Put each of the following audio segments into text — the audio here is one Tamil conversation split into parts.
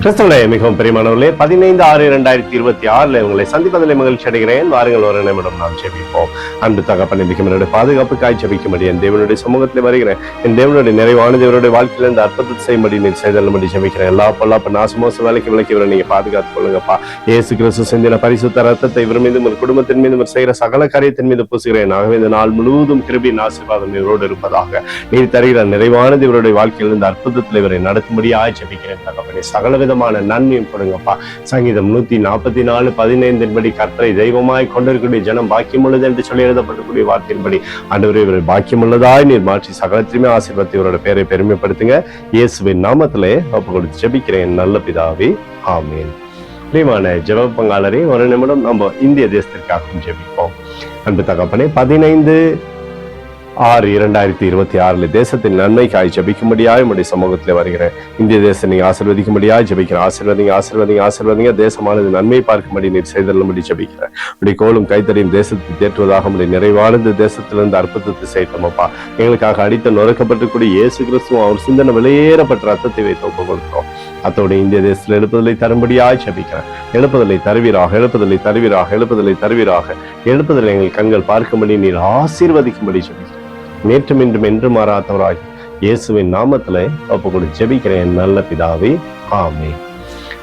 கிறிஸ்துவிலே மிகவும் பிரியமானவர்களே, 15/6/2026 உங்களை சந்திப்பதில் மகிழ்ச்சி அடைகிறேன். வாருங்கள், ஒரு நிமிடம் நாம் ஜெபிப்போம். அன்பு தகப்பனே, என்னுடைய பாதுகாப்புக்காய் ஜெபிக்கும்படி என் தேவனுடைய சமூகத்தில் வருகிறேன். என் தேவனுடைய நிறைவான தேவனுடைய வாழ்க்கையில் இந்த அற்புதத்தை செய்யும்படி நீர் செய்தல்லும்படி ஜெபிக்கிறேன். எல்லா பொல்லாப்பு நாசமோச வேலைக்கு விலக்கி வர நீங்க பாதுகாத்துக் கொள்ளுங்கப்பா. இயேசு கிறிஸ்து சிந்தின பரிசுத்த ரத்தத்தை இவர் மீதும் ஒரு குடும்பத்தின் மீதும் செய்கிற சகல காரியத்தின் மீது பூசுகிறேன். ஆகவே இந்த நாள் முழுவதும் கிருபையின் ஆசீர்வாதம் இவரோடு இருப்பதாக. நீர் தருகிற நிறைவான இவருடைய வாழ்க்கையில் இந்த அற்புதத்தில் இவரை நடத்தும்படியாய் ஜெபிக்கிறேன். தகப்பனே, சகல நன்மையும் கொடுங்கப்பா. சங்கீதம் 144:15 படி கர்த்தரை தெய்வமாய் கொண்டிருக்கக்கூடிய ஜனம் பாக்கியம் உள்ளது என்று சொல்லி எழுதப்படக்கூடிய வார்த்தையின்படி ஆண்டவரே, இவரை பாக்கியம் உள்ளதாய் நீர் மாற்றி சகலத்திலுமே ஆசீர்வாதத்தை இவரோட பேரை பெருமைப்படுத்துங்க. இயேசுவின் நாமத்திலே ஒப்பு கொடுத்து ஜெபிக்கிறேன் நல்ல பிதாவே, ஆமேன். பிரியமான ஜெப பங்காளரே, ஒரு நிமிடம் நம்ம இந்திய தேசத்திற்காகவும் ஜெபிப்போம். அன்பு தகப்பனே, 15/6/2026 தேசத்தின் நன்மைக்காய் ஜெபிக்கும்படியாய் உம்முடைய சமூகத்தில் வருகிறேன். இந்திய தேசத்தை நீங்க ஆசீர்வதிக்கும்படியாய் ஜெபிக்கிறேன். ஆசீர்வதிங்க. தேசமானது நன்மை பார்க்கும்படி நீர் செய்தல்லும்படி ஜெபிக்கிறேன். இப்படி கோலும் கைத்தறியும் தேசத்தை தேற்றுவதாக உம்முடைய நிறைவானது தேசத்திலிருந்து அற்புதத்தை செய்தோமப்பா. எங்களுக்காக அடித்து நொறுக்கப்பட்டிருக்கூடிய இயேசு கிறிஸ்துவும் அவர் சிந்தனை வெளியேறப்பட்ட ரத்தத்தை வைத்து ஒப்பு கொடுக்கிறோம். அத்தோடு இந்திய தேசத்தில் எழுப்புதலை தரும்படியாய் ஜெபிக்கிறேன். எழுப்புதலை தருவீராக. எழுப்புதலை எங்கள் கண்கள் பார்க்கும்படி நீர் ஆசீர்வதிக்கும்படி ஜெபிக்கிறேன். நேற்றும் இன்றும் என்று மாறாதவராய் இயேசுவின் நாமத்திலே ஒப்பு கொடுத்து ஜெபிக்கிறேன் நல்ல பிதாவே, ஆமென்.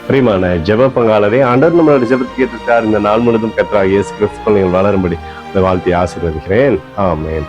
பிரியமான ஜெப பங்காளரே, ஆண்டவர் நம்மளோட ஜெபத்தை கேட்டிருக்கார். இந்த நாள் முழுவதும் கர்த்தராகிய இயேசு கிறிஸ்துவுக்குள் நீங்கள் வளரும்படி வாழ்த்தி ஆசீர்வதிக்கிறேன். ஆமென்.